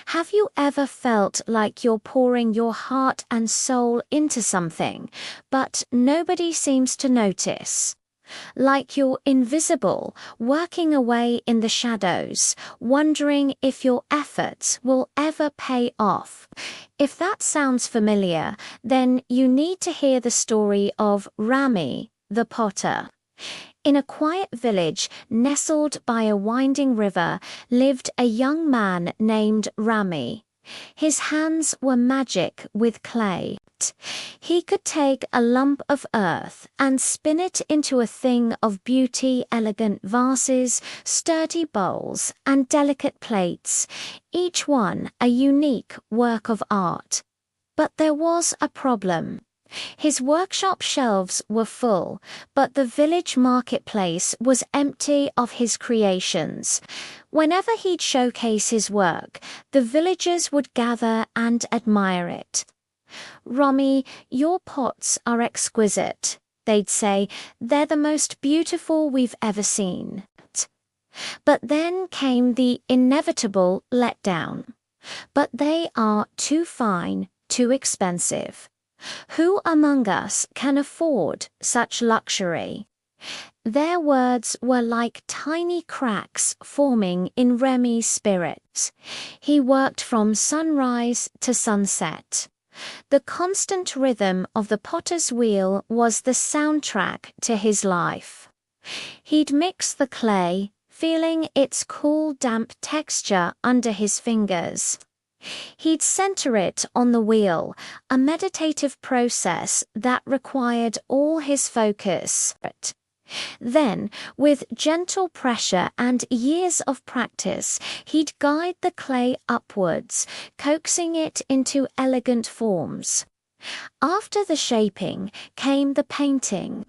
Have you ever felt like you're pouring your heart and soul into something, but nobody seems to notice? Like you're invisible, working away in the shadows, wondering if your efforts will ever pay off. If that sounds familiar, then you need to hear the story of Rami, the potter. In a quiet village nestled by a winding river lived a young man named Rami. His hands were magic with clay. He could take a lump of earth and spin it into a thing of beauty, elegant vases, sturdy bowls, and delicate plates, each one a unique work of art. But there was a problem. His workshop shelves were full, but the village marketplace was empty of his creations. Whenever he'd showcase his work, the villagers would gather and admire it. "Rami, your pots are exquisite," they'd say. "They're the most beautiful we've ever seen." But then came the inevitable letdown. "But they are too fine, too expensive. Who among us can afford such luxury?" Their words were like tiny cracks forming in Remi's spirit. He worked from sunrise to sunset. The constant rhythm of the potter's wheel was the soundtrack to his life. He'd mix the clay, feeling its cool, damp texture under his fingers. He'd center it on the wheel, a meditative process that required all his focus. Then, with gentle pressure and years of practice, he'd guide the clay upwards, coaxing it into elegant forms. After the shaping came the painting.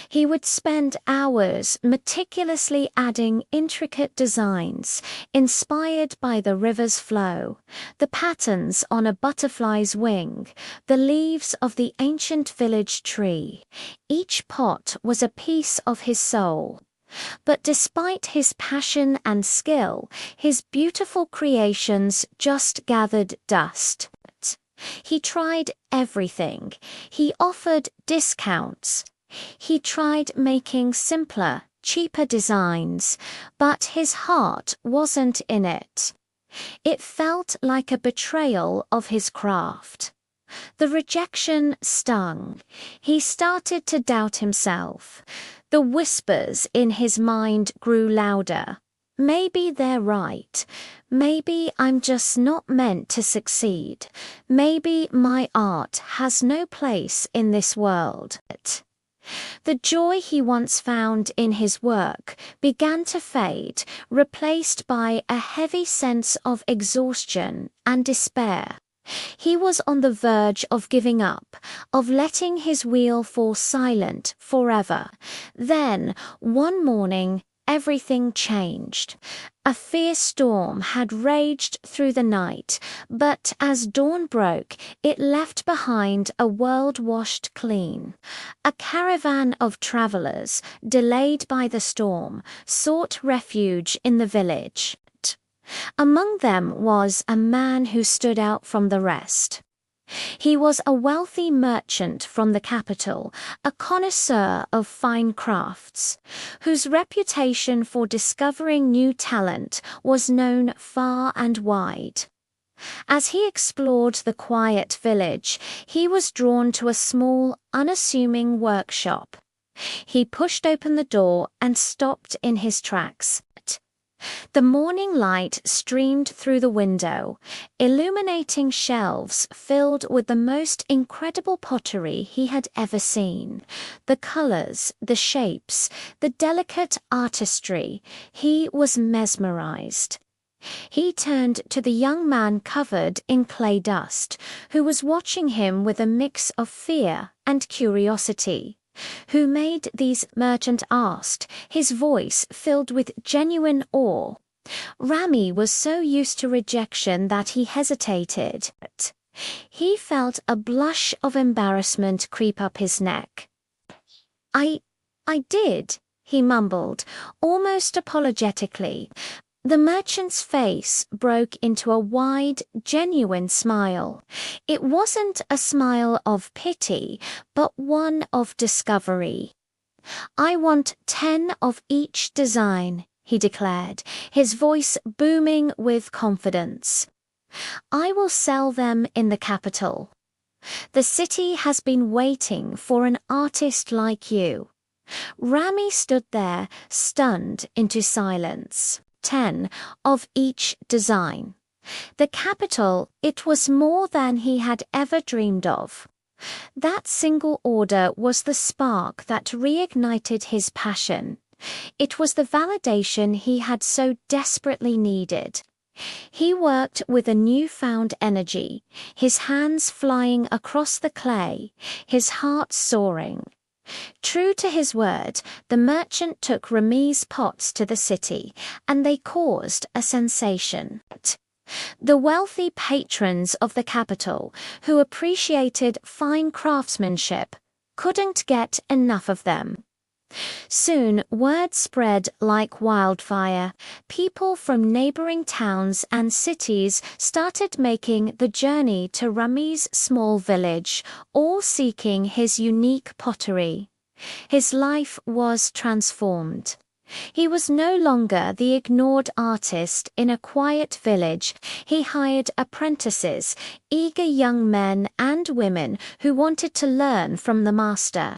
He would spend hours meticulously adding intricate designs, inspired by the river's flow, the patterns on a butterfly's wing, the leaves of the ancient village tree. Each pot was a piece of his soul. But despite his passion and skill, his beautiful creations just gathered dust. He tried everything. He offered discounts. He tried making simpler, cheaper designs, but his heart wasn't in it. It felt like a betrayal of his craft. The rejection stung. He started to doubt himself. The whispers in his mind grew louder. Maybe they're right. Maybe I'm just not meant to succeed. Maybe my art has no place in this world. The joy he once found in his work began to fade, replaced by a heavy sense of exhaustion and despair. He was on the verge of giving up, of letting his wheel fall silent forever. Then, one morning, everything changed. A fierce storm had raged through the night, but as dawn broke, it left behind a world washed clean. A caravan of travelers, delayed by the storm, sought refuge in the village. Among them was a man who stood out from the rest. He was a wealthy merchant from the capital, a connoisseur of fine crafts, whose reputation for discovering new talent was known far and wide. As he explored the quiet village, he was drawn to a small, unassuming workshop. He pushed open the door and stopped in his tracks. The morning light streamed through the window, illuminating shelves filled with the most incredible pottery he had ever seen. The colors, the shapes, the delicate artistry. He was mesmerized. He turned to the young man covered in clay dust, who was watching him with a mix of fear and curiosity. "Who made these?" merchant asked, his voice filled with genuine awe. Rami was so used to rejection that he hesitated. He felt a blush of embarrassment creep up his neck. I did," he mumbled, almost apologetically. The merchant's face broke into a wide, genuine smile. It wasn't a smile of pity, but one of discovery. "I want 10 of each design," he declared, his voice booming with confidence. "I will sell them in the capital. The city has been waiting for an artist like you." Rami stood there, stunned into silence. 10 of each design. The capital, it was more than he had ever dreamed of. That single order was the spark that reignited his passion. It was the validation he had so desperately needed. He worked with a newfound energy, his hands flying across the clay, his heart soaring. True to his word, the merchant took Rami's pots to the city, and they caused a sensation. The wealthy patrons of the capital, who appreciated fine craftsmanship, couldn't get enough of them. Soon word spread like wildfire. People from neighboring towns and cities started making the journey to Rami's small village, all seeking his unique pottery. His life was transformed. He was no longer the ignored artist in a quiet village. He hired apprentices, eager young men and women who wanted to learn from the master.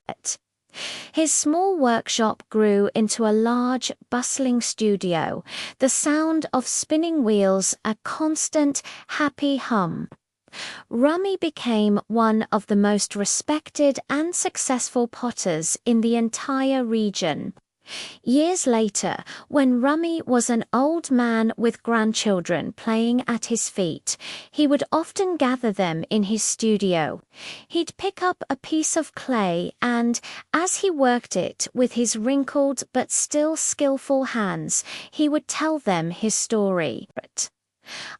His small workshop grew into a large, bustling studio, the sound of spinning wheels a constant, happy hum. Rami became one of the most respected and successful potters in the entire region. Years later, when Rami was an old man with grandchildren playing at his feet, he would often gather them in his studio. He'd pick up a piece of clay and, as he worked it with his wrinkled but still skillful hands, he would tell them his story.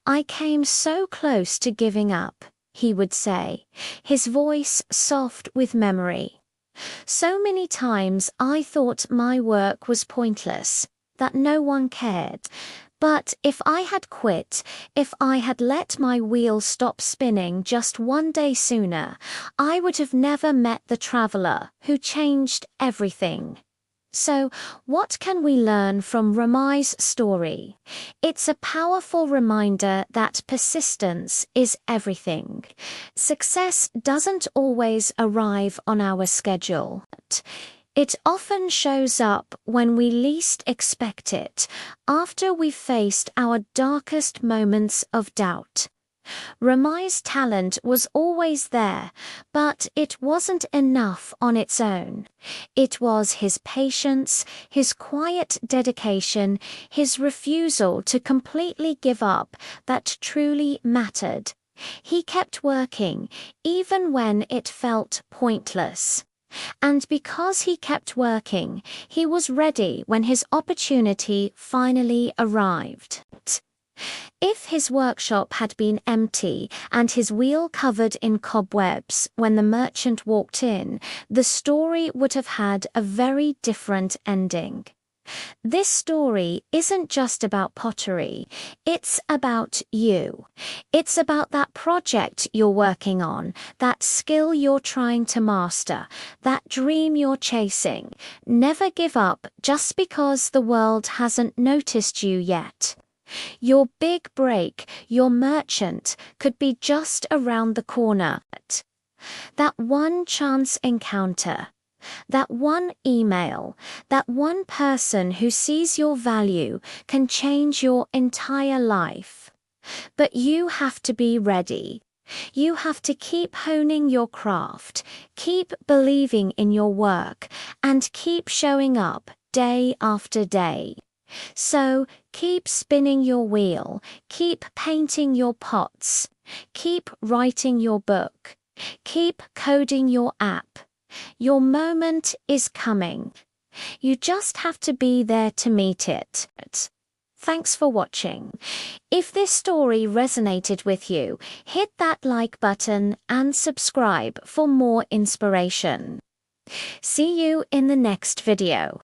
"I came so close to giving up," he would say, his voice soft with memory. "So many times I thought my work was pointless, that no one cared. But if I had quit, if I had let my wheel stop spinning just one day sooner, I would have never met the traveler who changed everything." So, what can we learn from Rami's story? It's a powerful reminder that persistence is everything. Success doesn't always arrive on our schedule. It often shows up when we least expect it, after we've faced our darkest moments of doubt. Rami's talent was always there, but it wasn't enough on its own. It was his patience, his quiet dedication, his refusal to completely give up that truly mattered. He kept working, even when it felt pointless. And because he kept working, he was ready when his opportunity finally arrived. If his workshop had been empty and his wheel covered in cobwebs when the merchant walked in, the story would have had a very different ending. This story isn't just about pottery, it's about you. It's about that project you're working on, that skill you're trying to master, that dream you're chasing. Never give up just because the world hasn't noticed you yet. Your big break, your merchant, could be just around the corner. That one chance encounter, that one email, that one person who sees your value can change your entire life. But you have to be ready. You have to keep honing your craft, keep believing in your work, and keep showing up day after day. So, keep spinning your wheel, keep painting your pots, keep writing your book, keep coding your app. Your moment is coming. You just have to be there to meet it. Thanks for watching. If this story resonated with you, hit that like button and subscribe for more inspiration. See you in the next video.